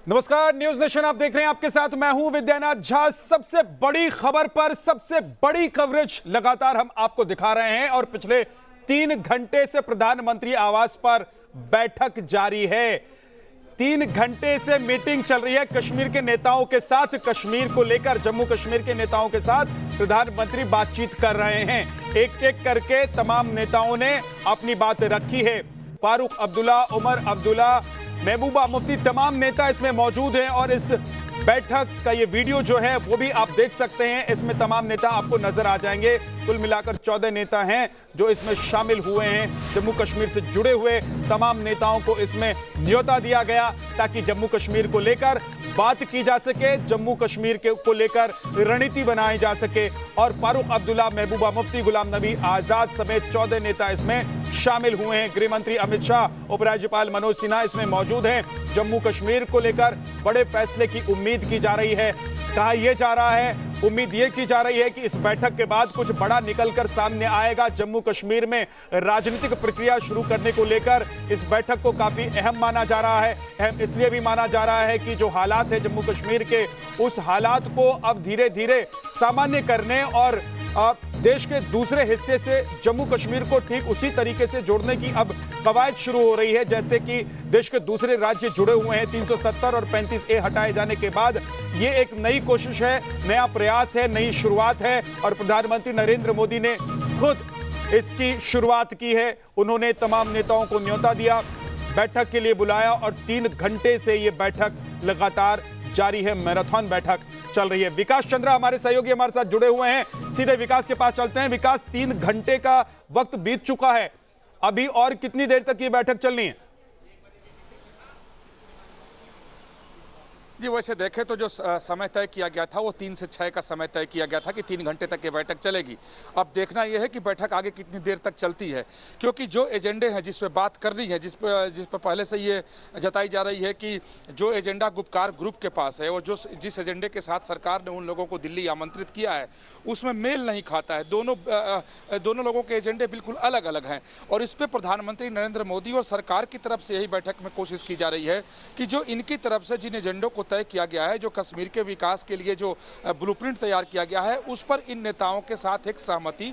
नमस्कार, news nation आप देख रहे हैं। आपके साथ मैं हूं विद्यानाथ झा। सबसे बड़ी खबर पर सबसे बड़ी कवरेज लगातार हम आपको दिखा रहे हैं और पिछले 3 घंटे से प्रधानमंत्री आवास पर बैठक जारी है। 3 घंटे से मीटिंग चल रही है कश्मीर के नेताओं के साथ। कश्मीर को लेकर जम्मू कश्मीर के नेताओं के साथ प्रधानमंत्री बातचीत कर रहे हैं। एक एक करके तमाम नेताओं ने अपनी बात रखी है। फारूक अब्दुल्ला, उमर अब्दुल्ला, महबूबा मुफ्ती, तमाम नेता इसमें मौजूद हैं और इस बैठक का ये वीडियो जो है वो भी आप देख सकते हैं। इसमें तमाम नेता आपको नजर आ जाएंगे। कुल मिलाकर 14 नेता हैं जो इसमें शामिल हुए हैं। जम्मू कश्मीर से जुड़े हुए तमाम नेताओं को इसमें न्योता दिया गया ताकि जम्मू कश्मीर को लेकर बात की जा सके, जम्मू कश्मीर को लेकर रणनीति बनाई जा सके। और फारूक अब्दुल्ला, महबूबा मुफ्ती, गुलाम नबी आजाद समेत 14 नेता इसमें शामिल हुए हैं। गृह मंत्री अमित शाह, उपराज्यपाल मनोज सिन्हा इसमें मौजूद हैं। जम्मू कश्मीर को लेकर बड़े फैसले की उम्मीद की जा रही है। कहा यह जा रहा है, उम्मीद यह की जा रही है कि इस बैठक के बाद कुछ बड़ा निकलकर सामने आएगा। जम्मू कश्मीर में राजनीतिक प्रक्रिया शुरू करने को लेकर इस बैठक को काफी अहम माना जा रहा है। अहम इसलिए भी माना जा रहा है कि जो हालात है जम्मू कश्मीर के, उस हालात को अब धीरे धीरे सामान्य करने और देश के दूसरे हिस्से से जम्मू कश्मीर को ठीक उसी तरीके से जोड़ने की अब कवायद शुरू हो रही है जैसे कि देश के दूसरे राज्य जुड़े हुए हैं। 370 और 35A हटाए जाने के बाद ये एक नई कोशिश है, नया प्रयास है, नई शुरुआत है और प्रधानमंत्री नरेंद्र मोदी ने खुद इसकी शुरुआत की है। उन्होंने तमाम नेताओं को न्योता दिया, बैठक के लिए बुलाया और 3 घंटे से ये बैठक लगातार जारी है। मैराथन बैठक चल रही है। विकास चंद्रा हमारे सहयोगी हमारे साथ जुड़े हुए हैं। सीधे विकास के पास चलते हैं। विकास, 3 घंटे का वक्त बीत चुका है, अभी और कितनी देर तक ये बैठक चलनी है? जी, वैसे देखें तो जो समय तय किया गया था वो 3 से 6 का समय तय किया गया था कि 3 घंटे तक ये बैठक चलेगी। अब देखना यह है कि बैठक आगे कितनी देर तक चलती है, क्योंकि जो एजेंडे हैं जिस पे बात करनी है, जिस पे पहले से ये जताई जा रही है कि जो एजेंडा गुपकार ग्रुप के पास है और जिस एजेंडे के साथ सरकार ने उन लोगों को दिल्ली आमंत्रित किया है उसमें मेल नहीं खाता है। दोनों लोगों के एजेंडे बिल्कुल अलग अलग हैं और इस पर प्रधानमंत्री नरेंद्र मोदी और सरकार की तरफ से यही बैठक में कोशिश की जा रही है कि जो इनकी तरफ से जिन एजेंडों को तय किया गया है, जो कश्मीर के विकास के लिए जो ब्लूप्रिंट तैयार किया गया है, उस पर इन नेताओं के साथ एक सहमति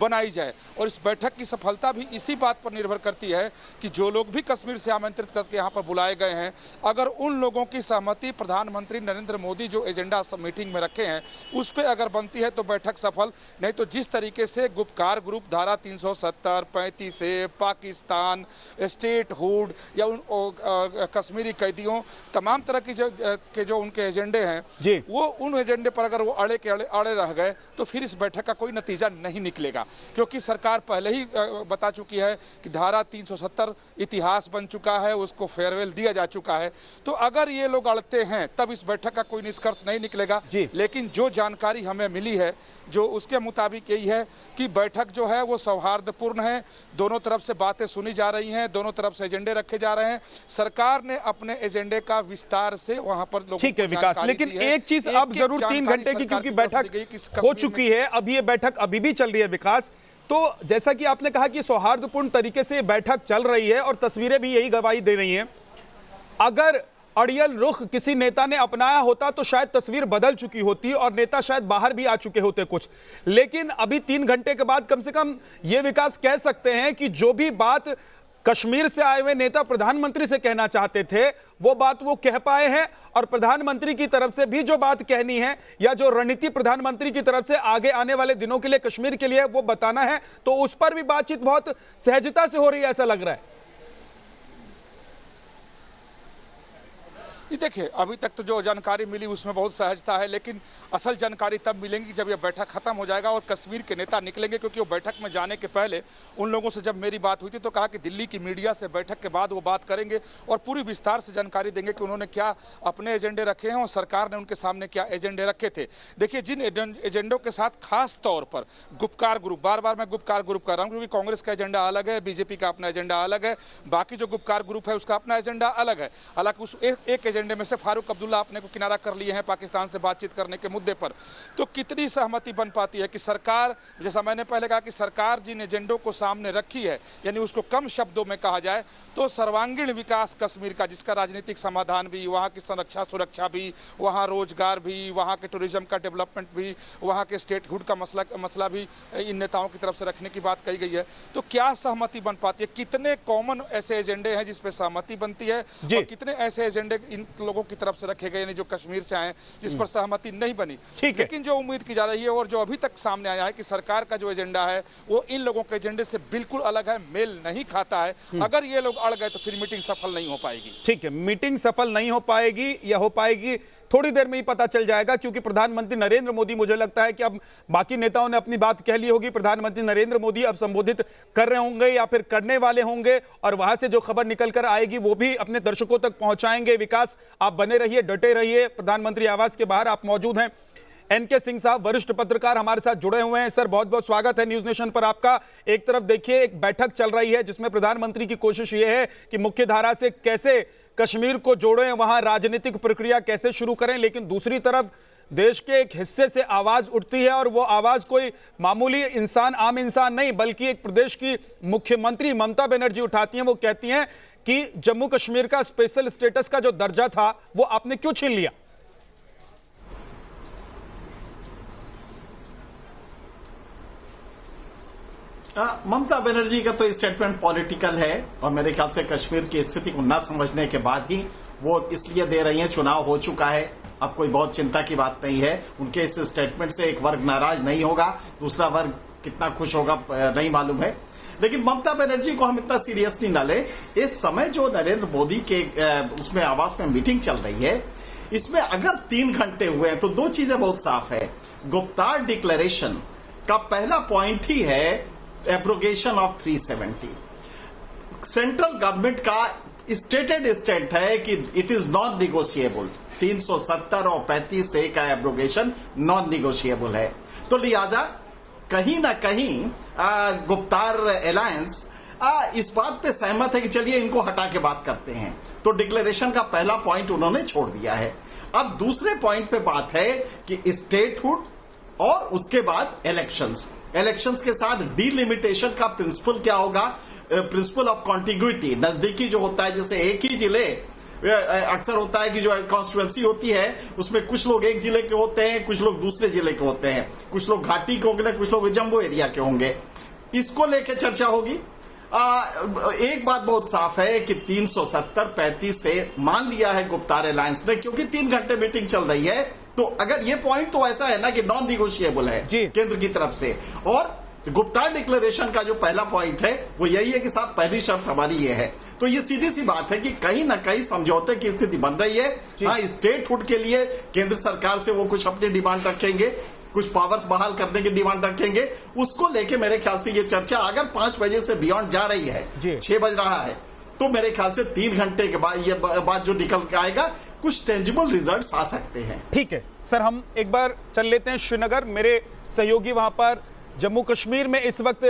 बनाई जाए। और इस बैठक की सफलता भी इसी बात पर निर्भर करती है कि जो लोग भी कश्मीर से आमंत्रित करके यहाँ पर बुलाए गए हैं, अगर उन लोगों की सहमति प्रधानमंत्री नरेंद्र मोदी जो एजेंडा मीटिंग में रखे हैं उस पर अगर बनती है तो बैठक सफल। नहीं तो जिस तरीके से गुपकार ग्रुप धारा 370, 35A, पाकिस्तान, स्टेट हुड या कश्मीरी कैदियों, तमाम तरह की जो उनके एजेंडे हैं वो उन एजेंडे पर अगर वो अड़े रह गए तो फिर इस बैठक का कोई नतीजा नहीं निकलेगा, क्योंकि सरकार पहले ही बता चुकी है कि धारा 370 इतिहास बन चुका है, उसको फेयरवेल दिया जा चुका है। तो अगर ये लोग अड़ते हैं तब इस बैठक का कोई निष्कर्ष नहीं निकलेगा। लेकिन जो जानकारी हमें मिली है जो उसके मुताबिक यही है कि बैठक जो है वो सौहार्दपूर्ण है, दोनों तरफ से बातें सुनी जा रही हैं, दोनों तरफ से एजेंडे रखे जा रहे हैं। सरकार ने अपने एजेंडे का विस्तार से वहां पर ठीक है विकास, लेकिन एक चीज अब जरूर 3 घंटे की क्योंकि बैठक हो चुकी है, अब ये बैठक अभी भी चल रही है विकास, तो जैसा कि आपने कहा कि सौहार्दपूर्ण तरीके से बैठक चल रही है और तस्वीरें भी यही गवाही दे रही हैं। अगर अड़ियल रुख किसी नेता ने अपनाया होता तो शायद तस्वीर बदल चुकी होती और नेता शायद बाहर भी आ चुके होते कुछ। लेकिन अभी 3 घंटे के बाद कम से कम ये विकास कह सकते हैं कि जो भी बात कश्मीर से आए हुए नेता प्रधानमंत्री से कहना चाहते थे वो बात वो कह पाए हैं और प्रधानमंत्री की तरफ से भी जो बात कहनी है या जो रणनीति प्रधानमंत्री की तरफ से आगे आने वाले दिनों के लिए कश्मीर के लिए वो बताना है, तो उस पर भी बातचीत बहुत सहजता से हो रही है ऐसा लग रहा है। ये देखिए, अभी तक तो जो जानकारी मिली उसमें बहुत सहजता है, लेकिन असल जानकारी तब मिलेंगी जब यह बैठक खत्म हो जाएगा और कश्मीर के नेता निकलेंगे। क्योंकि वो बैठक में जाने के पहले उन लोगों से जब मेरी बात हुई थी तो कहा कि दिल्ली की मीडिया से बैठक के बाद वो बात करेंगे और पूरी विस्तार से जानकारी देंगे कि उन्होंने क्या अपने एजेंडे रखे हैं और सरकार ने उनके सामने क्या एजेंडे रखे थे। देखिए, जिन एजेंडों के साथ खास तौर पर गुपकार ग्रुप, बार बार मैं गुपकार ग्रुप कर रहा हूँ क्योंकि कांग्रेस का एजेंडा अलग है, बीजेपी का अपना एजेंडा अलग है, बाकी जो गुपकार ग्रुप है उसका अपना एजेंडा अलग है। हालांकि उस एक एजेंडे में से फारूक अब्दुल्ला अपने को किनारा कर लिए हैं पाकिस्तान से बातचीत करने के मुद्दे पर, तो कितनी सहमति बन पाती है कि सरकार, जैसा मैंने पहले कहा कि सरकार जिन एजेंडों को सामने रखी है, यानी उसको कम शब्दों में कहा जाए तो सर्वांगीण विकास कश्मीर का, जिसका राजनीतिक समाधान भी, वहाँ की संरक्षा सुरक्षा भी, वहाँ रोजगार भी, वहाँ के टूरिज्म का डेवलपमेंट भी, वहाँ के स्टेटहुड का मसला भी इन नेताओं की तरफ से रखने की बात कही गई है। तो क्या सहमति बन पाती है? कितने कॉमन ऐसे एजेंडे हैं जिस पे सहमति बनती है और कितने ऐसे एजेंडे इन लोगों की तरफ से रखे गए यानी जो कश्मीर से आए जिस पर सहमति नहीं बनी? लेकिन जो उम्मीद की जा रही है और जो अभी तक सामने आया है कि सरकार का जो एजेंडा है वो इन लोगों के एजेंडे से बिल्कुल अलग है, मेल नहीं खाता है। अगर ये लोग अड़ गए तो फिर मीटिंग सफल नहीं हो पाएगी। ठीक है, मीटिंग सफल नहीं हो पाएगी या हो पाएगी थोड़ी देर में ही पता चल जाएगा, क्योंकि प्रधानमंत्री नरेंद्र मोदी, मुझे लगता है कि अब बाकी नेताओं ने अपनी बात कह ली होगी, प्रधानमंत्री नरेंद्र मोदी अब संबोधित कर रहे होंगे या फिर करने वाले होंगे और वहां से जो खबर निकल कर आएगी वो भी अपने दर्शकों तक पहुंचाएंगे। विकास, आप बने रहिए, डटे रहिए, प्रधानमंत्री आवास के बाहर आप मौजूद हैं। एनके सिंह साहब, वरिष्ठ पत्रकार, हमारे साथ जुड़े हुए हैं। सर, बहुत बहुत स्वागत है न्यूज नेशन पर आपका। एक तरफ देखिए एक बैठक चल रही है जिसमें प्रधानमंत्री की कोशिश यह है कि मुख्य धारा से कैसे कश्मीर को जोड़ें, वहां राजनीतिक प्रक्रिया कैसे शुरू करें, लेकिन दूसरी तरफ देश के एक हिस्से से आवाज उठती है और वो आवाज कोई मामूली इंसान, आम इंसान नहीं, बल्कि एक प्रदेश की मुख्यमंत्री ममता बनर्जी उठाती हैं। वो कहती हैं कि जम्मू कश्मीर का स्पेशल स्टेटस का जो दर्जा था वो आपने क्यों छीन लिया? ममता बनर्जी का तो स्टेटमेंट पॉलिटिकल है और मेरे ख्याल से कश्मीर की स्थिति को न समझने के बाद ही वो इसलिए दे रही हैं। चुनाव हो चुका है, अब कोई बहुत चिंता की बात नहीं है। उनके इस स्टेटमेंट से एक वर्ग नाराज नहीं होगा, दूसरा वर्ग कितना खुश होगा नहीं मालूम है। लेकिन ममता बनर्जी को हम इतना सीरियसली न ले। इस समय जो नरेंद्र मोदी के उसमें आवास में मीटिंग चल रही है, इसमें अगर 3 घंटे हुए हैं तो दो चीजें बहुत साफ है। गुप्तार डिक्लेरेशन का पहला पॉइंट ही है एब्रोगेशन ऑफ 370। सेंट्रल गवर्नमेंट का स्टेटेड स्टेट है कि इट इज नॉन निगोशिएबल। 370 और 35A का एब्रोगेशन नॉन निगोशिएबल है। तो लिहाजा कहीं ना कहीं गुप्तार अलायंस इस बात पे सहमत है कि चलिए इनको हटा के बात करते हैं। तो डिक्लेरेशन का पहला पॉइंट उन्होंने छोड़ दिया है। अब दूसरे पॉइंट पे बात है कि स्टेटहुड और उसके बाद इलेक्शंस के साथ डिलिमिटेशन का प्रिंसिपल क्या होगा? प्रिंसिपल ऑफ कॉन्टिग्यूटी, नजदीकी जो होता है, जैसे एक ही जिले, अक्सर होता है कि जो कॉन्स्टिट्यूएंसी होती है उसमें कुछ लोग एक जिले के होते हैं, कुछ लोग दूसरे जिले के होते हैं, कुछ लोग घाटी के होंगे, कुछ लोग जम्मू एरिया के होंगे। इसको लेकर चर्चा होगी। एक बात बहुत साफ है कि 370-35 से मान लिया है गुप्तार अलायंस ने, क्योंकि 3 घंटे मीटिंग चल रही है। तो अगर ये पॉइंट तो ऐसा है ना कि नॉन निगोशिएबल है केंद्र की तरफ से, और गुप्तार डिक्लेरेशन का जो पहला पॉइंट है वो यही है कि साहब पहली शर्त हमारी ये है। तो ये सीधी सी बात है कि कहीं ना कहीं समझौते की स्थिति बन रही है। हाँ, स्टेटहुड के लिए केंद्र सरकार से वो कुछ अपनी डिमांड रखेंगे, कुछ पावर्स बहाल करने की डिमांड रखेंगे। उसको लेके मेरे ख्याल से ये चर्चा अगर 5 बजे से बियॉन्ड जा रही है, 6 बज रहा है, तो मेरे ख्याल से 3 घंटे के बाद ये बात जो निकल के आएगा कुछ टेंजिबल रिजल्ट्स आ सकते हैं। ठीक है सर, हम एक बार चल लेते हैं श्रीनगर। मेरे सहयोगी वहां पर जम्मू कश्मीर में इस वक्त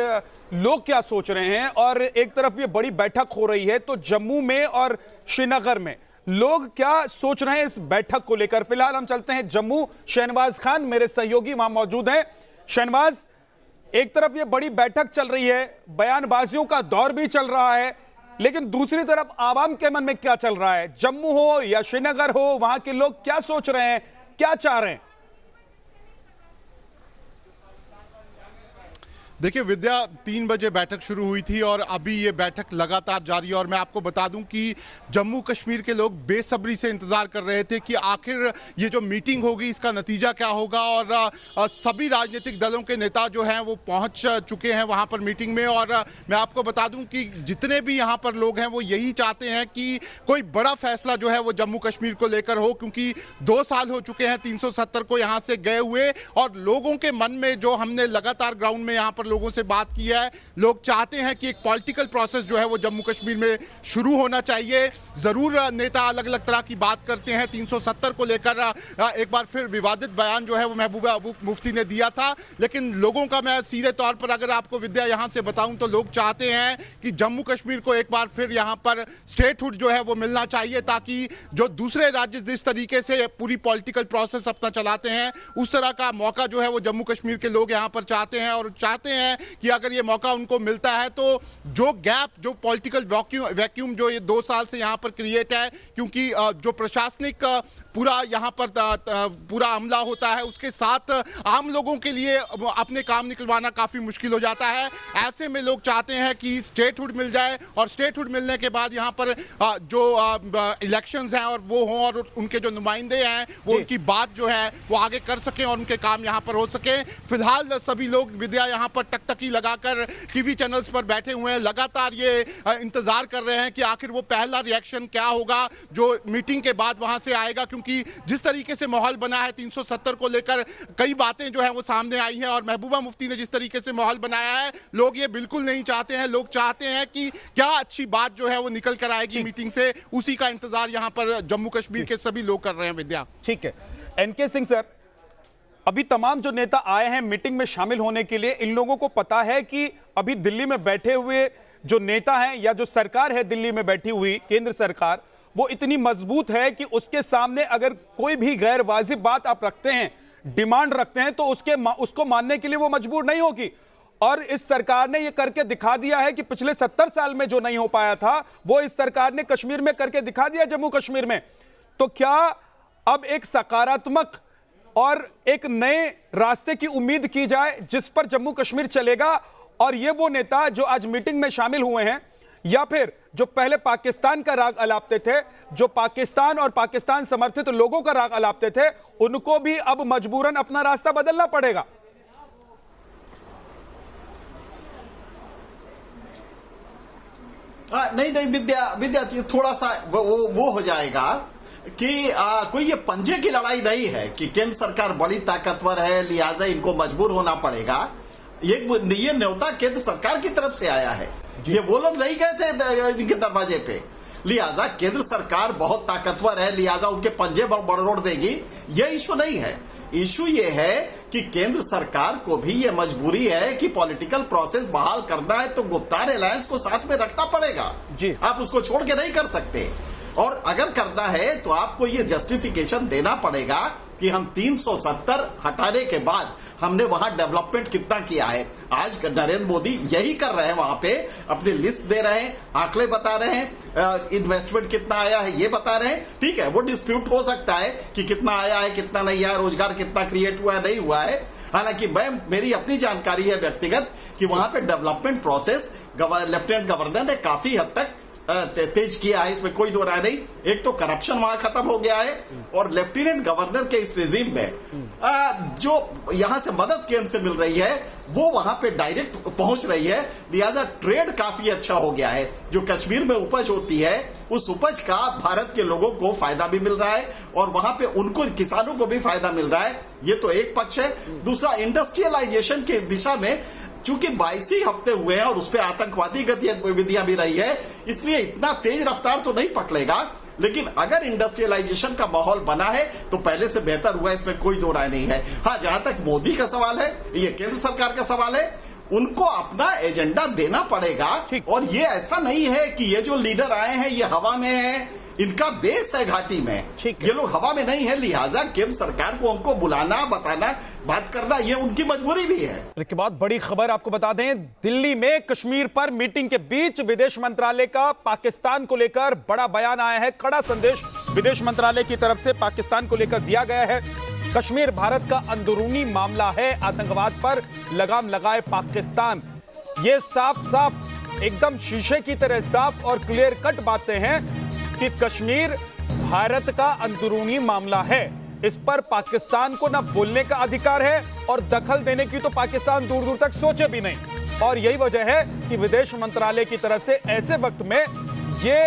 लोग क्या सोच रहे हैं, और एक तरफ ये बड़ी बैठक हो रही है, तो जम्मू में और श्रीनगर में लोग क्या सोच रहे हैं इस बैठक को लेकर? फिलहाल हम चलते हैं जम्मू। शहनवाज खान मेरे सहयोगी वहां मौजूद हैं। शहनवाज, एक तरफ ये बड़ी बैठक चल रही है, बयानबाजियों का दौर भी चल रहा है, लेकिन दूसरी तरफ आवाम के मन में क्या चल रहा है? जम्मू हो या श्रीनगर हो, वहां के लोग क्या सोच रहे हैं, क्या चाह रहे हैं? देखिए विद्या, 3 बजे बैठक शुरू हुई थी और अभी ये बैठक लगातार जारी है। और मैं आपको बता दूं कि जम्मू कश्मीर के लोग बेसब्री से इंतजार कर रहे थे कि आखिर ये जो मीटिंग होगी इसका नतीजा क्या होगा। और सभी राजनीतिक दलों के नेता जो हैं वो पहुंच चुके हैं वहां पर मीटिंग में। और मैं आपको बता दूं कि जितने भी यहाँ पर लोग हैं वो यही चाहते हैं कि कोई बड़ा फैसला जो है वो जम्मू कश्मीर को लेकर हो, क्योंकि 2 साल हो चुके हैं 370 को यहाँ से गए हुए। और लोगों के मन में जो हमने लगातार ग्राउंड में यहाँ पर पर लोगों से बात की है। लोग चाहते हैं कि एक पॉलिटिकल प्रोसेस जो है वो जम्मू कश्मीर में शुरू होना चाहिए। ज़रूर नेता अलग अलग तरह की बात करते हैं। 370 को लेकर एक बार फिर विवादित बयान जो है वो महबूबा मुफ्ती ने दिया था, लेकिन लोगों का मैं सीधे तौर पर अगर आपको विद्या यहाँ से बताऊं तो लोग चाहते हैं कि जम्मू कश्मीर को एक बार फिर यहाँ पर स्टेटहुड जो है वो मिलना चाहिए, ताकि जो दूसरे राज्य जिस तरीके से पूरी पॉलिटिकल प्रोसेस अपना चलाते हैं उस तरह का मौका जो है वो जम्मू कश्मीर के लोग यहाँ पर चाहते हैं। और चाहते हैं कि अगर ये मौका उनको मिलता है तो जो गैप, जो पॉलिटिकल वैक्यूम जो ये 2 साल से यहाँ पर क्रिएट है, क्योंकि जो प्रशासनिक पूरा यहाँ पर पूरा अमला होता है उसके साथ आम लोगों के लिए अपने काम निकलवाना काफ़ी मुश्किल हो जाता है। ऐसे में लोग चाहते हैं कि स्टेटहुड मिल जाए और स्टेटहुड मिलने के बाद यहाँ पर जो इलेक्शंस हैं और वो हों और उनके जो नुमाइंदे हैं वो उनकी बात जो है वो आगे कर सकें और उनके काम यहाँ पर हो सके। फिलहाल सभी लोग विद्या यहाँ पर टकटकी लगाकर टीवी चैनल्स पर बैठे हुए हैं, लगातार ये इंतजार कर रहे हैं कि आखिर वो पहला रिएक्शन क्या होगा जो मीटिंग के बाद वहां से आएगा, क्योंकि जिस तरीके से माहौल बना है 370 को लेकर कई बातें जो है वो सामने आई हैं और महबूबा मुफ्ती ने जिस तरीके से माहौल बनाया है, लोग ये बिल्कुल नहीं चाहते हैं। लोग चाहते हैं कि क्या अच्छी बात जो है वो निकल कर आएगी मीटिंग से, उसी का इंतजार यहाँ पर जम्मू कश्मीर के सभी लोग कर रहे हैं। विद्या, ठीक है। एनके सिंह सर, अभी तमाम जो नेता आए हैं मीटिंग में शामिल होने के लिए, इन लोगों को पता है कि अभी दिल्ली में बैठे हुए जो नेता हैं या जो सरकार है दिल्ली में बैठी हुई केंद्र सरकार, वो इतनी मजबूत है कि उसके सामने अगर कोई भी गैर वाजिब बात आप रखते हैं, डिमांड रखते हैं, तो उसको मानने के लिए वो मजबूर नहीं होगी। और इस सरकार ने ये करके दिखा दिया है कि पिछले 70 साल में जो नहीं हो पाया था वो इस सरकार ने कश्मीर में करके दिखा दिया, जम्मू कश्मीर में। तो क्या अब एक सकारात्मक और एक नए रास्ते की उम्मीद की जाए जिस पर जम्मू कश्मीर चलेगा? और ये वो नेता जो आज मीटिंग में शामिल हुए हैं या फिर जो पहले पाकिस्तान का राग अलापते थे, जो पाकिस्तान और पाकिस्तान समर्थित लोगों का राग अलापते थे, उनको भी अब मजबूरन अपना रास्ता बदलना पड़ेगा? नहीं विद्या थोड़ा सा वो हो जाएगा कि कोई ये पंजे की लड़ाई नहीं है कि केंद्र सरकार बड़ी ताकतवर है लिहाजा इनको मजबूर होना पड़ेगा। ये न्योता केंद्र सरकार की तरफ से आया है, ये वो लोग नहीं गए थे इनके दरवाजे पे। लिहाजा केंद्र सरकार बहुत ताकतवर है लिहाजा उनके पंजे बड़ोड़ देगी, ये इशू नहीं है। इशू ये है कि केंद्र सरकार को भी ये मजबूरी है कि पॉलिटिकल प्रोसेस बहाल करना है तो गुप्तार अलायंस को साथ में रखना पड़ेगा जी। आप उसको छोड़ के नहीं कर सकते। और अगर करना है तो आपको ये जस्टिफिकेशन देना पड़ेगा कि हम 370 हटाने के बाद हमने वहां डेवलपमेंट कितना किया है। आज नरेंद्र मोदी यही कर रहे हैं, वहां पे अपनी लिस्ट दे रहे हैं, आंकड़े बता रहे हैं, इन्वेस्टमेंट कितना आया है ये बता रहे हैं। ठीक है, वो डिस्प्यूट हो सकता है कि कितना आया है कितना नहीं आया, रोजगार कितना क्रिएट हुआ है नहीं हुआ है। हालांकि मेरी अपनी जानकारी है व्यक्तिगत कि वहां पे डेवलपमेंट प्रोसेस लेफ्टिनेंट गवर्नर ने काफी हद तक तेज किया है, इसमें कोई दो राय नहीं। एक तो करप्शन वहां खत्म हो गया है और लेफ्टिनेंट गवर्नर के इस रिजीम में जो यहां से मदद केंद्र से मिल रही है वो वहां पे डायरेक्ट पहुंच रही है, लिहाजा ट्रेड काफी अच्छा हो गया है। जो कश्मीर में उपज होती है उस उपज का भारत के लोगों को फायदा भी मिल रहा है और वहां पे उनको किसानों को भी फायदा मिल रहा है। ये तो एक पक्ष है। दूसरा, इंडस्ट्रियलाइजेशन के दिशा में चूंकि 22 ही हफ्ते हुए हैं और उसपे आतंकवादी गतिविधियां भी रही है, इसलिए इतना तेज रफ्तार तो नहीं पकड़ेगा। लेकिन अगर इंडस्ट्रियलाइजेशन का माहौल बना है तो पहले से बेहतर हुआ, इसमें कोई दो राय नहीं है। हाँ, जहां तक मोदी का सवाल है, ये केंद्र सरकार का सवाल है, उनको अपना एजेंडा देना पड़ेगा। और ये ऐसा नहीं है कि ये जो लीडर आए हैं ये हवा में है, इनका बेस है घाटी में, ये लोग हवा में नहीं है। लिहाजा केंद्र सरकार को उनको बुलाना, बताना, बात करना, ये उनकी मजबूरी भी है। इसके बाद बड़ी खबर आपको बता दें, दिल्ली में कश्मीर पर मीटिंग के बीच विदेश मंत्रालय का पाकिस्तान को लेकर बड़ा बयान आया है। कड़ा संदेश विदेश मंत्रालय की तरफ से पाकिस्तान को लेकर दिया गया है। कश्मीर भारत का अंदरूनी मामला है, आतंकवाद पर लगाम लगाए पाकिस्तान। ये साफ साफ एकदम शीशे की तरह साफ और क्लियर कट बातें हैं कि कश्मीर भारत का अंदरूनी मामला है। इस पर पाकिस्तान को ना बोलने का अधिकार है और दखल देने की तो पाकिस्तान दूर दूर तक सोचे भी नहीं। और यही वजह है कि विदेश मंत्रालय की तरफ से ऐसे वक्त में ये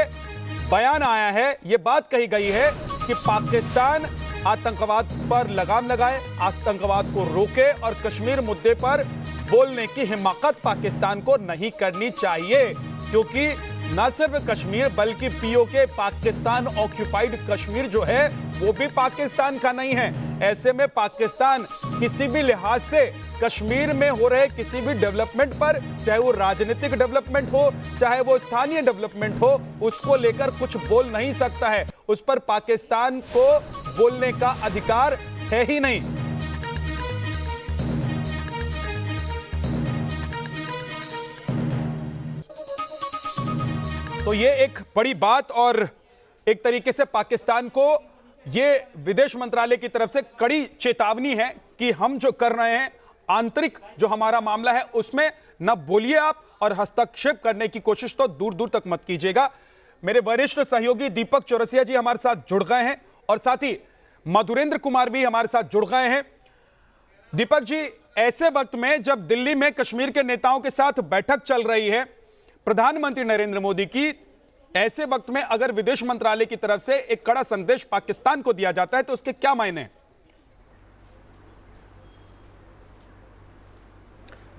बयान आया है, ये बात कही गई है कि पाकिस्तान आतंकवाद पर लगाम लगाए, आतंकवाद को रोके और कश्मीर मुद्दे पर बोलने की हिमाकत पाकिस्तान को नहीं करनी चाहिए, क्योंकि न सिर्फ कश्मीर बल्कि पीओके पाकिस्तान ऑक्यूपाइड कश्मीर जो है वो भी पाकिस्तान का नहीं है। ऐसे में पाकिस्तान किसी भी लिहाज से कश्मीर में हो रहे किसी भी डेवलपमेंट पर, चाहे वो राजनीतिक डेवलपमेंट हो चाहे वो स्थानीय डेवलपमेंट हो, उसको लेकर कुछ बोल नहीं सकता है। उस पर पाकिस्तान को बोलने का अधिकार है ही नहीं। तो ये एक बड़ी बात और एक तरीके से पाकिस्तान को ये विदेश मंत्रालय की तरफ से कड़ी चेतावनी है कि हम जो कर रहे हैं, आंतरिक जो हमारा मामला है उसमें न बोलिए आप, और हस्तक्षेप करने की कोशिश तो दूर दूर तक मत कीजिएगा। मेरे वरिष्ठ सहयोगी दीपक चौरसिया जी हमारे साथ जुड़ गए हैं और साथ ही मधुरेंद्र कुमार भी हमारे साथ जुड़ गए हैं। दीपक जी, ऐसे वक्त में जब दिल्ली में कश्मीर के नेताओं के साथ बैठक चल रही है प्रधानमंत्री नरेंद्र मोदी की, ऐसे वक्त में अगर विदेश मंत्रालय की तरफ से एक कड़ा संदेश पाकिस्तान को दिया जाता है तो उसके क्या मायने हैं?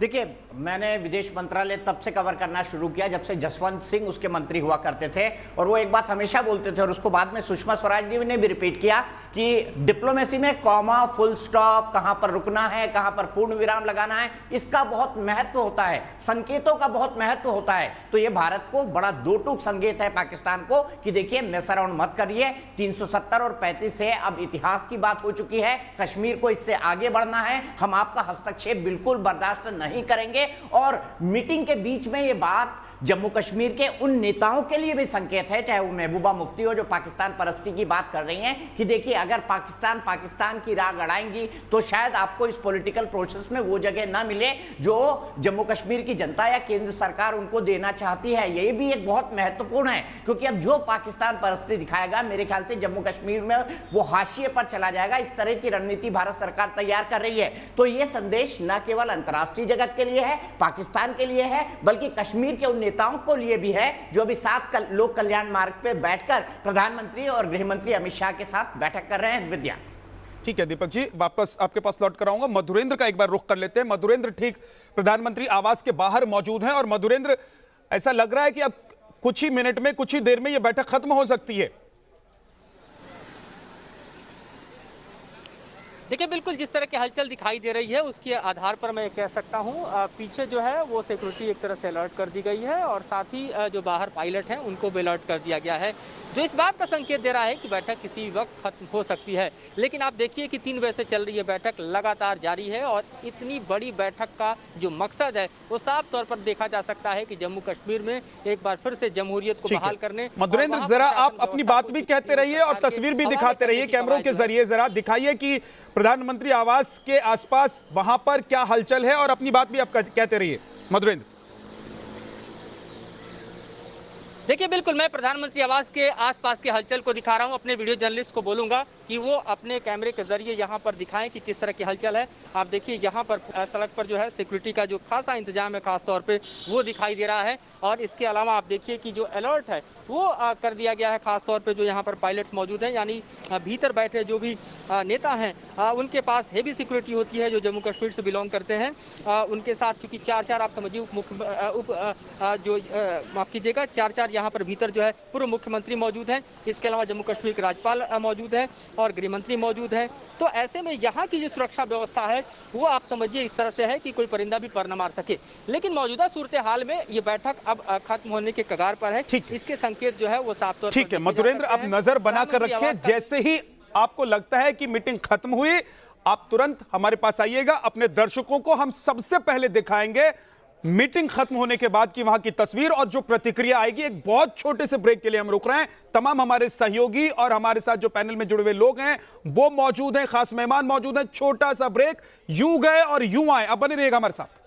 देखिए, मैंने विदेश मंत्रालय तब से कवर करना शुरू किया जब से जसवंत सिंह उसके मंत्री हुआ करते थे, और वो एक बात हमेशा बोलते थे और उसको बाद में सुषमा स्वराज जी ने भी रिपीट किया कि डिप्लोमेसी में कॉमा, फुल स्टॉप, कहां पर रुकना है, कहां पर पूर्ण विराम लगाना है, इसका बहुत महत्व होता है, संकेतों का बहुत महत्व होता है। तो ये भारत को बड़ा दो टूक संकेत है पाकिस्तान को कि देखिए मेस अराउंड मत करिए, 370 और 35 से अब इतिहास की बात हो चुकी है, कश्मीर को इससे आगे बढ़ना है, हम आपका हस्तक्षेप बिल्कुल बर्दाश्त नहीं करेंगे। और मीटिंग के बीच में ये बात जम्मू कश्मीर के उन नेताओं के लिए भी संकेत है, चाहे वो महबूबा मुफ्ती हो जो पाकिस्तान परस्ती की बात कर रही हैं, कि देखिए अगर पाकिस्तान की राह गड़ाएंगी तो शायद आपको इस पॉलिटिकल प्रोसेस में वो जगह ना मिले जो जम्मू कश्मीर की जनता या केंद्र सरकार उनको देना चाहती है। ये भी एक बहुत महत्वपूर्ण है, क्योंकि अब जो पाकिस्तान परस्ती दिखाएगा मेरे ख्याल से जम्मू कश्मीर में वो हाशिए पर चला जाएगा। इस तरह की रणनीति भारत सरकार तैयार कर रही है। तो ये संदेश न केवल अंतर्राष्ट्रीय जगत के लिए है, पाकिस्तान के लिए है, बल्कि कश्मीर के उन नेताओं को लिए भी है जो अभी 7 लोक कल्याण मार्ग पे बैठकर प्रधानमंत्री और गृह मंत्री अमित शाह के साथ बैठक कर रहे हैं। विद्या, ठीक है दीपक जी, वापस आपके पास लौट कर आऊंगा। मधुरेंद्र का एक बार रुख कर लेते हैं। मधुरेंद्र ठीक प्रधानमंत्री आवास के बाहर मौजूद हैं और मधुरेंद्र, ऐसा लग रहा है कि अब कुछ ही मिनट में, कुछ ही देर में यह बैठक खत्म हो सकती है। देखिए, बिल्कुल जिस तरह की हलचल दिखाई दे रही है उसके आधार पर मैं कह सकता हूँ पीछे जो है वो सिक्योरिटी एक तरह से अलर्ट कर दी गई है और साथ ही जो बाहर पायलट हैं उनको भी अलर्ट कर दिया गया है, जो इस बात का संकेत दे रहा है कि बैठक किसी वक्त खत्म हो सकती है। लेकिन आप देखिए कि 3 बजे से चल रही है बैठक, लगातार जारी है, और इतनी बड़ी बैठक का जो मकसद है वो साफ तौर पर देखा जा सकता है कि जम्मू कश्मीर में एक बार फिर से जमहूरियत को बहाल करने। मधुरेंद्र, जरा आप अपनी बात भी कहते रहिए और तस्वीर भी दिखाते रहिए कैमरों के जरिए, जरा दिखाइए कि प्रधानमंत्री आवास के आसपास वहां पर क्या हलचल है, और अपनी बात भी आप कहते रहिए मधुरेंद्र। देखिए, बिल्कुल मैं प्रधानमंत्री आवास के आसपास के हलचल को दिखा रहा हूं। अपने वीडियो जर्नलिस्ट को बोलूंगा कि वो अपने कैमरे के जरिए यहां पर दिखाएं कि किस तरह की हलचल है। आप देखिए यहां पर सड़क पर जो है सिक्योरिटी का जो खासा इंतजाम है खास तौर पे वो दिखाई दे रहा है, और इसके अलावा आप देखिए कि जो अलर्ट है वो कर दिया गया है। खास तौर पे जो यहाँ पर पायलट्स मौजूद हैं, यानी भीतर बैठे जो भी नेता हैं उनके पास हेवी सिक्योरिटी होती है जो जम्मू कश्मीर से बिलोंग करते हैं। उनके साथ चूंकि 4 आप समझिए माफ कीजिएगा 4 यहाँ पर भीतर जो है पूर्व मुख्यमंत्री मौजूद हैं। इसके अलावा जम्मू कश्मीर के राज्यपाल मौजूद हैं और गृह मंत्री मौजूद हैं। तो ऐसे में यहाँ की जो सुरक्षा व्यवस्था है वो आप समझिए इस तरह से है कि कोई परिंदा भी पर न मार सके। लेकिन मौजूदा सूरत हाल में ये बैठक अब खत्म होने के कगार पर है। इसके संकेत जो है वो साफ तौर पर ठीक है मधुरेंद्र, अब नजर बनाकर रखिए, जैसे ही आपको लगता है कि मीटिंग खत्म हुई आप तुरंत हमारे पास आइएगा। अपने दर्शकों को हम सबसे पहले दिखाएंगे मीटिंग खत्म होने के बाद की वहां की तस्वीर और जो प्रतिक्रिया आएगी। एक बहुत छोटे से ब्रेक के लिए हम रुक रहे हैं। तमाम हमारे सहयोगी और हमारे साथ जो पैनल में जुड़े हुए लोग हैं वो मौजूद हैं, खास मेहमान मौजूद हैं। छोटा सा ब्रेक, यूं गए और यूं आए। अब बने रहिएगा हमारे साथ।